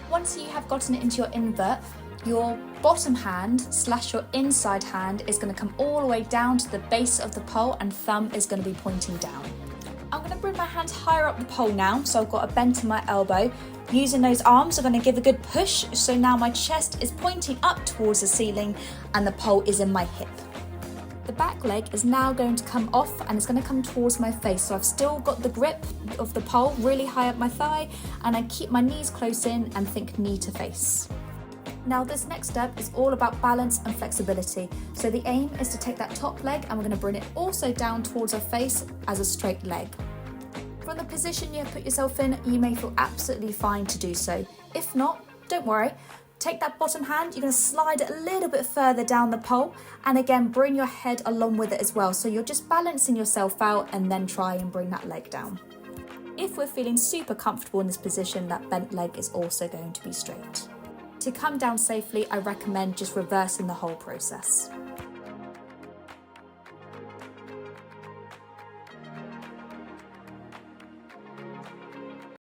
Once you have gotten it into your invert, your bottom hand / your inside hand is going to come all the way down to the base of the pole and thumb is going to be pointing down. I'm going to bring my hands higher up the pole now, so I've got a bent in my elbow. Using those arms, I'm going to give a good push, so now my chest is pointing up towards the ceiling and the pole is in my hip. The back leg is now going to come off and it's going to come towards my face, so I've still got the grip of the pole really high up my thigh, and I keep my knees close in and think knee to face. Now this next step is all about balance and flexibility. So the aim is to take that top leg and we're going to bring it also down towards our face as a straight leg. From the position you have put yourself in, you may feel absolutely fine to do so. If not, don't worry. Take that bottom hand, you're going to slide it a little bit further down the pole, and again bring your head along with it as well. So you're just balancing yourself out and then try and bring that leg down. If we're feeling super comfortable in this position, that bent leg is also going to be straight. To come down safely, I recommend just reversing the whole process.